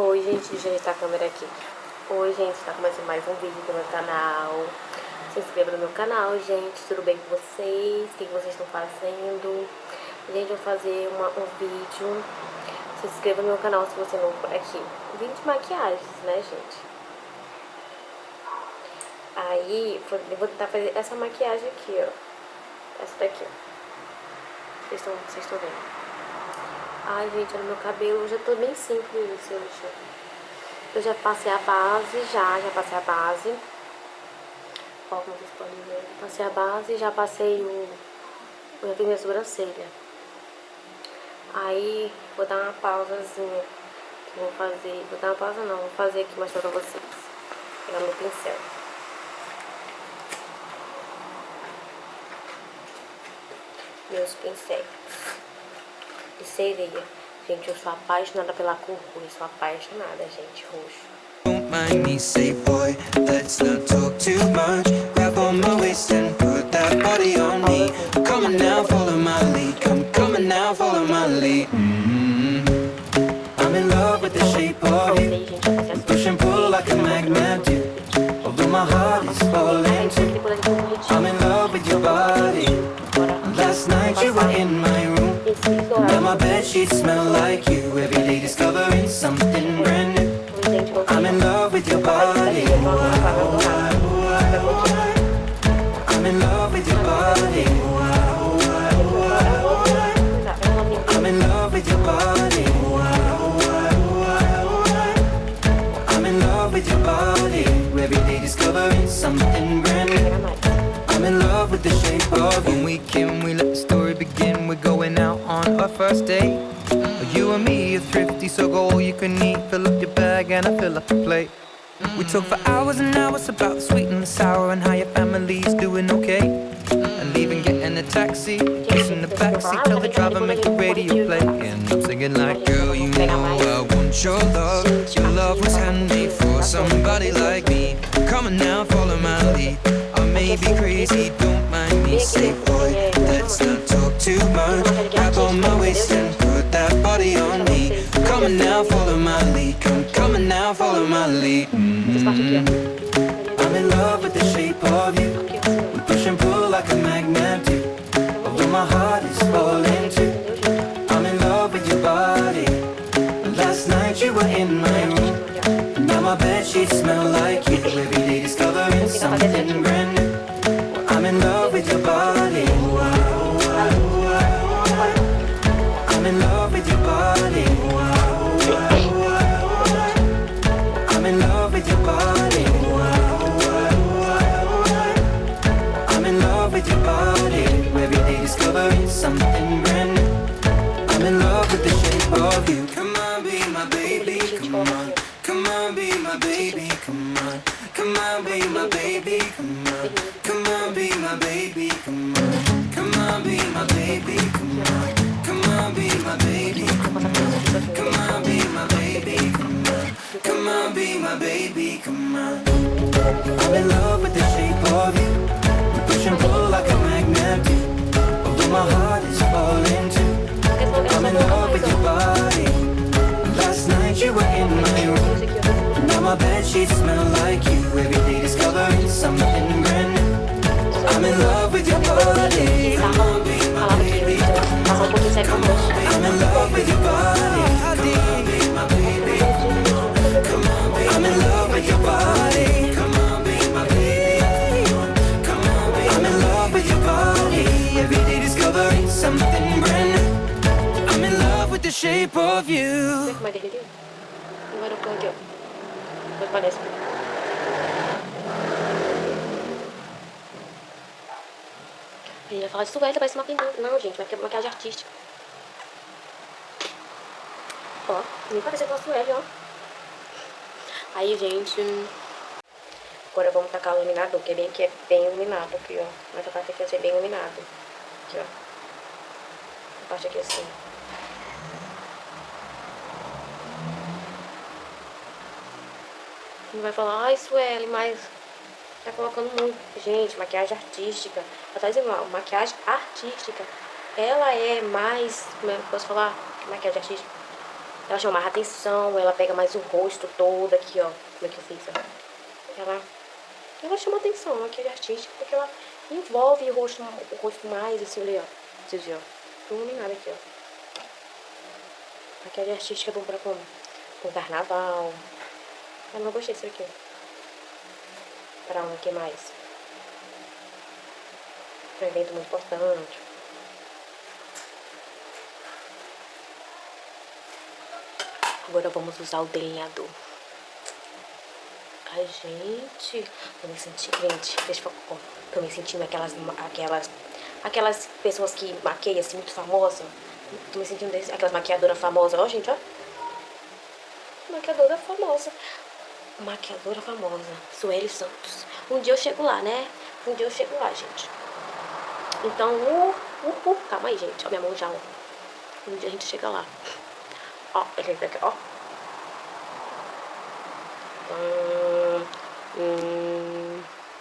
Oi, gente, deixa eu ajeitar a câmera aqui. Oi, gente, tá começando mais um vídeo aqui no meu canal. Se inscreva no meu canal, gente. Tudo bem com vocês? O que vocês estão fazendo? Gente, eu vou fazer um vídeo. Se inscreva no meu canal se você não for aqui. Vídeo de maquiagens, né, gente? Aí, eu vou tentar fazer essa maquiagem aqui, ó. Essa daqui, ó. Vocês estão vendo? Ai, gente, olha meu cabelo, eu já tô bem simples, gente. Eu já passei a base, já passei a base. Ó, como vocês podem ver. Passei a base, já passei já fiz minha sobrancelha. Aí, vou dar uma pausazinha. Vou dar uma pausa não, vou fazer aqui mostrar pra vocês. Pegar meu pincel. Meus pincéis. E sereia. Gente, eu sou apaixonada pela cor roxa. Sou apaixonada, gente, roxo. Don't mind me, say boy, let's not talk too much. Grab on my waist and put that body on me. Come on now, follow my lead. Come on now, follow my lead. I'm in love with the shape of you. We push and pull like a magnet do. Although my heart is falling too. I'm in love with your body. Last night you were in my room. Now my bedsheets smell like you. Every day discovering something brand new. I'm in love with your body. I'm in love with your body. I'm in love with your body. I'm in love with your body. Every day discovering something brand new. I'm in love with the shape of you. When we can, we let the story begin. We're going out on our first date. You and me are thrifty, so go all you can eat. Fill up your bag and I fill up the plate. We talk for hours and hours about the sweet and the sour and how your family's doing okay. And even getting a taxi, kiss in the backseat, tell the driver make the radio play. And I'm singing like, girl, you know I want your love. Your love was handmade for somebody like me. Come on now, follow my lead. I may be crazy, don't mind me. Say, boy, let's not talk too much. Grab on my waist and put that body on me. Come on now, follow my lead. Come on now, follow my lead. I'm in love with the shape of you. We push and pull like a magnet do. Although my heart is falling too. I'm in love with your body. Last night you were in my room. Now my bedsheets smell like you. Every day discovering something brand new. I'm in love with your body. I'm in love with your body. I'm in love with your body. I'm in love with your body. Every day discovering something brand new. I'm in love with the shape of you. Come on, be my baby, come on. Come on, be my baby, come on. Come on, be my baby, come on. Come on, be my baby, come on. Come on, be my baby, come on. Come on, be my baby, come on. Come on, be my baby, come on. Come on, be my baby, come on. I'm in love with the shape of you. We push and pull like a magnet do. Although my heart is falling too. I'm in love with your body. Last night you were in my room. Now my bedsheets smell like you. Every day discovering something brand new. I'm in love with your body. Come on, be my baby. Come on, I'm in love with your body. Come on, be my baby. Come on, I'm in love with your body. Come on, be my baby. Come on, I'm in love with your body. Every day discovering something brand new. I'm in love with the shape of you. Ele ia falar de suéter, parece uma pintura. Não, gente, maquiagem artística. Ó, nem parece uma suéter, ó. Aí, gente, agora vamos tacar o iluminador, que é bem iluminado aqui, ó. Mas a parte aqui vai ser bem iluminado. Aqui, ó. A parte aqui assim. Não vai falar, ai, Sueli, mas tá colocando muito. Gente, maquiagem artística. Eu tô dizendo, ó, maquiagem artística. Ela é mais, como é que eu posso falar? Maquiagem artística. Ela chama mais atenção, ela pega mais o rosto todo aqui, ó. Como é que eu fiz, ó. Ela chama atenção, a maquiagem artística, porque ela envolve o rosto mais, assim, ali, ó. Vocês viram, ó. Não nem nada aqui, ó. Maquiagem artística é bom pra com carnaval. Eu não gostei disso aqui. Pra um que mais? Pra um evento muito importante. Agora vamos usar o delineador. Ai, gente, tô me sentindo, gente, deixa eu falar, tô me sentindo aquelas pessoas que maqueiam assim, muito famosas. Tô me sentindo aquelas maquiadoras famosas, ó, gente, ó. Maquiadora famosa. Maquiadora famosa, Sueli Santos. Um dia eu chego lá, né? Um dia eu chego lá, gente. Então, calma aí, gente. Ó, minha mão já, ó. Um dia a gente chega lá. Ó, ele aqui, ó.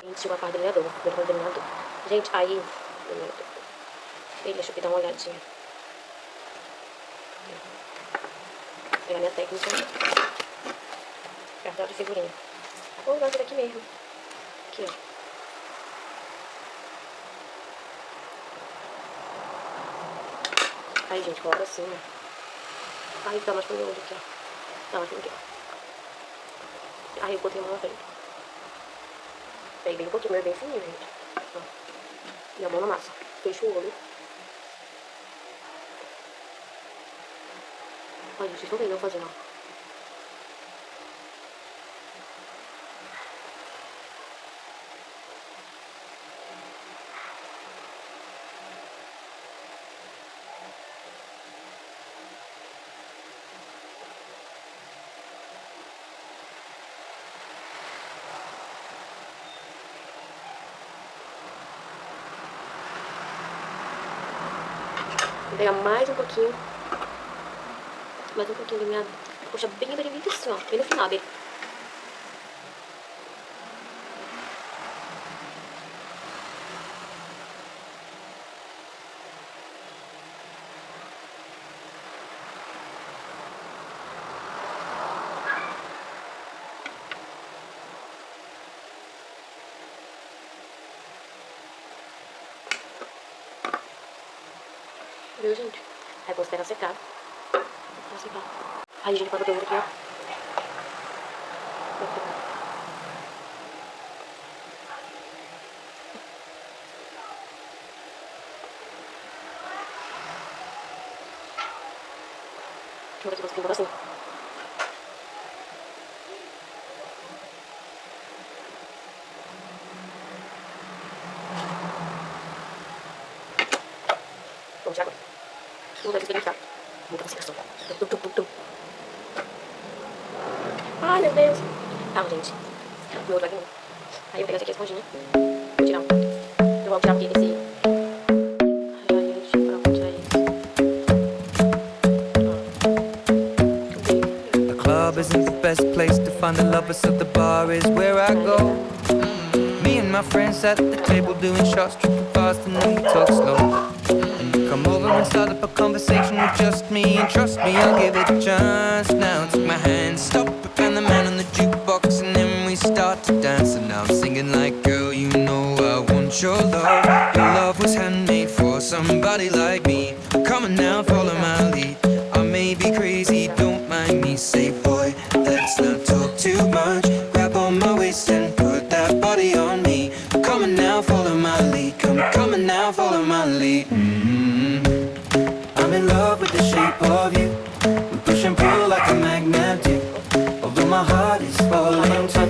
Gente, chegou a parte do delineador. Gente, aí. Deixa eu dar uma olhadinha. Vou pegar minha técnica. Cartão de figurinha. Vou usar esse daqui mesmo. Aqui, ó. Aí, gente, coloca assim, ó. Aí, dá mais pro meu olho aqui, ó. Dá mais pro meu aqui, ó. Aí, eu botei a mão na frente. Peguei bem um pouquinho, mas bem fininho, gente. Ó. E a mão na massa. Fecha o olho. Olha, vocês estão vendo eu fazendo, ó. Vou pegar mais um pouquinho. Mais um pouquinho da minha... Puxa, bem assim, ó. Bem no final dele. Viu, gente? Aí vou esperar secar. Aí, gente, quando eu aqui, ó. Vou ver se eu consigo assim. Vamos tirar agora. Vamos ver se tem muita concentração. Ai, meu Deus. Tá, gente. Meu outro aqui não. Aí eu vou pegar essa aqui, a esponjinha. Vou tirar. Eu vou tirar um pouquinho desse... Ai, gente, pra tirar isso. The club isn't the best place to find the lovers, so the bar is where I go. Me and my friends at the table doing shots, tripping fast, and then we talk slow. Come over and start up a conversation with just me, and trust me, I'll give it a chance. Now take my hand, stop it, and the man on the jukebox, and then we start to dance. And now I'm singing like, girl, you know I want your love. Your love was handmade for somebody like me. Come on now, follow my lead. I may be crazy, don't mind me. Say, boy, let's not talk too much. Grab on my waist and put that body on me. Come on now, follow my lead. Come on now, follow my lead. I'm in love with the shape of you. We push and pull like a magnet do. Although my heart is falling too.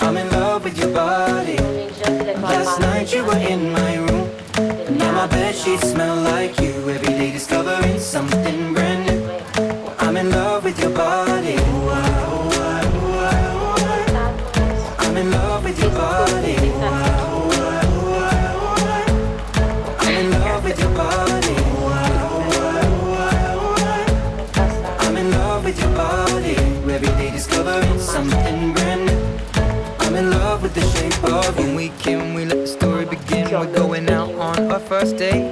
I'm in love with your body. Last night you were in my room, and now my bedsheets smell like you. Every day discovering something brand new. I'm in love with your body. I'm in love with your body. I'm in love with your body. I'm in love with your body. Every day discovering something brand new. I'm in love with the shape of you. When we came, we let the story begin. We're going out on our first date.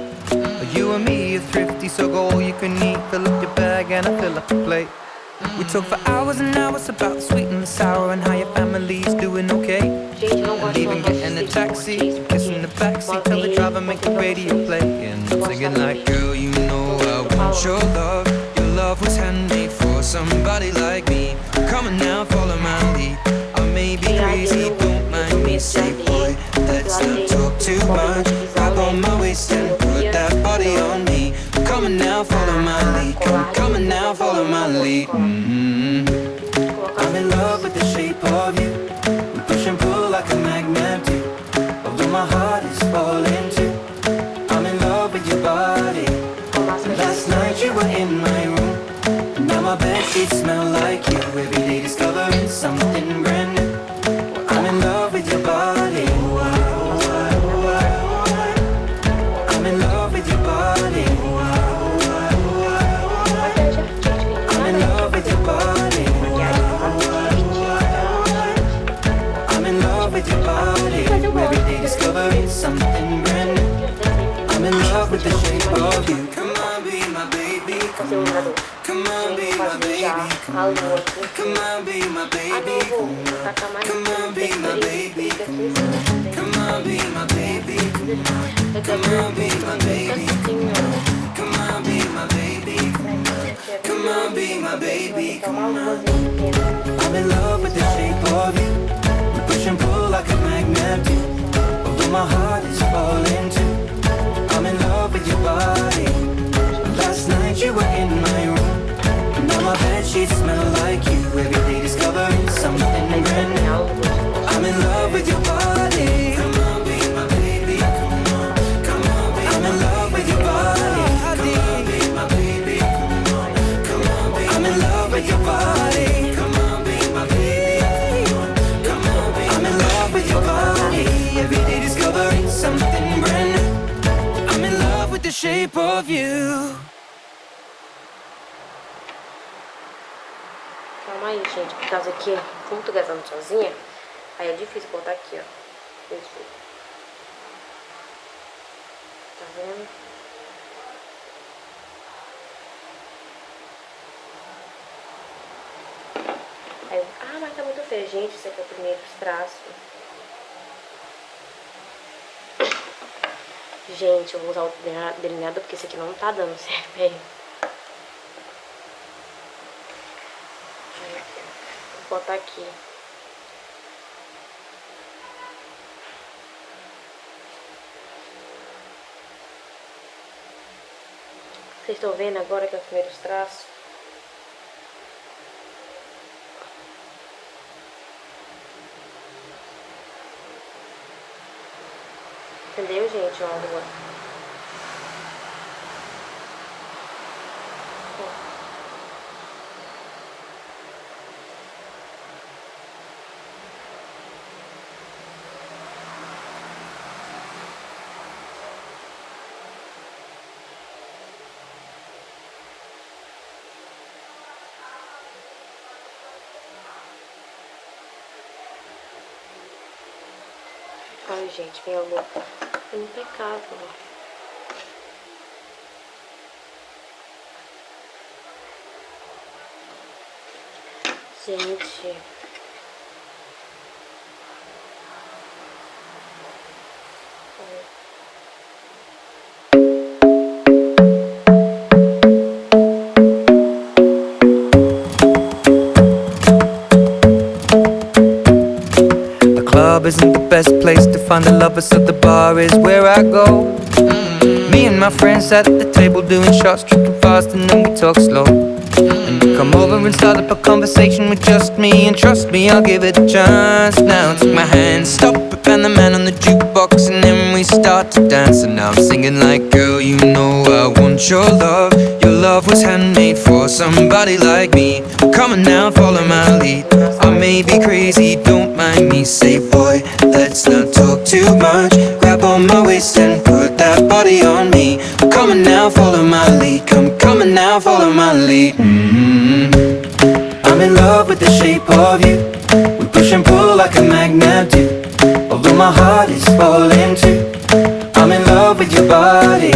talk for hours and hours about the sweet and the sour and how your family's doing okay. Gente, eu não gosto And de even uma getting a taxi, kissing the backseat, tell the driver make the radio play. And I'm singing like, girl, you know I want your love. Your love was handmade for somebody like me. Come on now, follow my lead. I may be crazy, don't mind me. Say, boy, let's not talk too much. Grab on my waist and put that body on me. Come on now, follow my lead. Come on now, follow my lead. I'm in love with the shape of you. We push and pull like a magnet do. Although my heart is falling too. I'm in love with your body. Last night you were in my room. And now my bedsheets smell like you. Every day discovering something brand new. I'm in love with your body. I'm in love with your body. I'm in love with your body. I'm in love with your body. Every day discovering something brand new. I'm in love with the shape of you. Come on, be my baby. Come on, come on, be my baby. Come on, come on, be my baby. Come on, be my baby. Come on, be my baby. Come on, be my baby. Come on, be my baby. Come on, be my baby. Come on. I'm in love with the shape of you. We push and pull like a magnet do. Although my heart is falling too. I'm in love with your body. Last night you were in my room. Now my bedsheets smell like you. Every day discovering something brand new. I'm in love with your body. Come on, be my baby. Come on, come on, be I'm in love with your body. Come on, be my baby. Come on, come on, be I'm in love with your body. Come on, be my baby. Come on, be I'm in love with your body. Every day discovering something brand new. I'm in love with the shape of you. Calma aí, gente, por causa que como tô gravando sozinha, aí é difícil botar aqui, ó. Isso. Tá vendo? Aí, mas tá muito feio, gente. Esse aqui é o primeiro traço. Gente, eu vou usar o delineador porque esse aqui não tá dando certo, velho. Vou botar aqui. Vocês estão vendo agora que é o primeiro traço? Entendeu, gente? Ó, agora. Ai, gente, minha lua é impecável. Gente. Club isn't the best place to find the lovers, so the bar is where I go. Me and my friends at the table doing shots, drinking fast, and then we talk slow. And you come over and start up a conversation with just me, and trust me, I'll give it a chance. Now take my hand, stop it, and the man on the jukebox, and then we start to dance. And now I'm singing like, girl, you know I want your love. Your love was handmade for somebody like me. Come on now, follow my lead. I may be crazy, don't mind me. Say, boy, let's not talk too much. Grab on my waist and put that body on me. Come on now, follow my lead. Come on now, follow my lead. I'm in love with the shape of you. We push and pull like a magnet do. Although my heart is falling too. I'm in love with your body.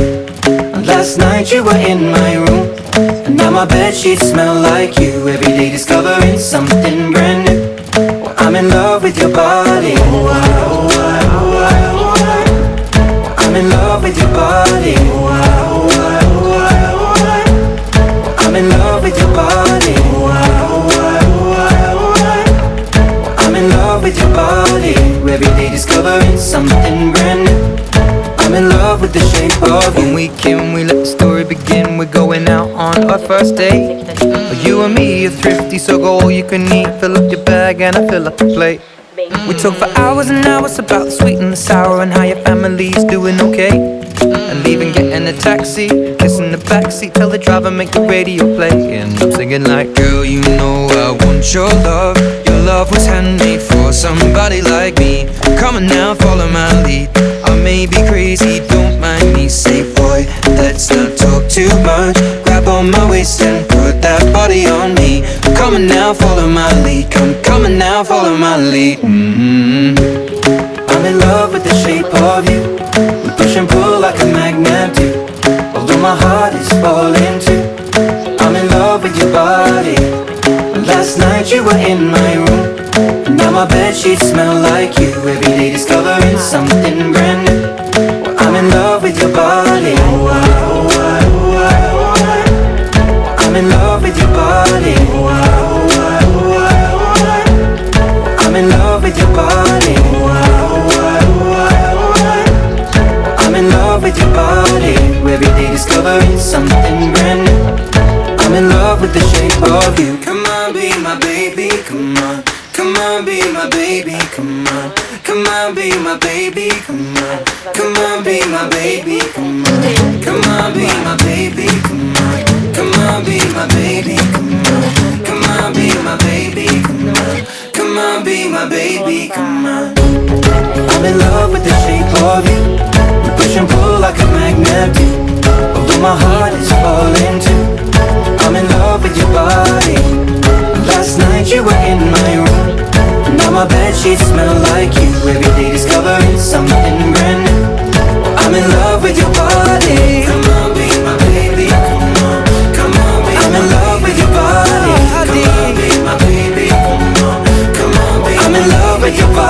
Last night you were in my room. And now my bedsheets smell like you. Every day discovering something brand new. Well, I'm in love with your body. I'm in love with your body. I'm in love with your body. I'm in love with your body. Every day discovering something brand new. I'm in love with the shape of you. When we can, we let the story begin. We're going out on our first date. You and me are thrifty, so go all you can eat. Fill up your bag and I fill up the plate. We talk for hours and hours about the sweet and the sour and how your family's doing okay. And leaving, getting a taxi, kissing the backseat, tell the driver make the radio play. And I'm singing like, girl, you know I want your love. Your love was handmade for somebody like me. Come on now, follow my lead. I may be crazy, don't mind me. Say, boy, let's not talk too much. Grab on my waist and put that body on me. Come on now, follow my lead. Come on now, follow my lead. I'm in love with the shape of you. We push and pull like a magnet do. Although my heart is falling too. I'm in love with your body. Last night you were in my room. And now my bedsheets smell like you. Every day discovering something brand new. Well, I'm in love with your body. I'm in love with your body. I'm in love with your body. I'm in love with your body. Every day discovering something brand new. I'm in love with the shape of you. Come on, be my baby, come on. Come on, be my baby, come on. Come on, be my baby, come on. Come on, be my baby, come on. Come on, be my baby, come on. Come on, be my baby, come on. Come on, be my baby, come on. Come on, be my baby, come on. I'm in love with the shape of you. We push and pull like a magnet do. Although my heart is falling too. I'm in love with your body. Last night you were in my room. Now my bedsheets smell like you. Every day discovering something brand new. I'm in love with your body. Come on, be my baby, come on. Come on, be I'm in love with your body. Come on, be my baby, come on. Come on, be I'm in love with your body.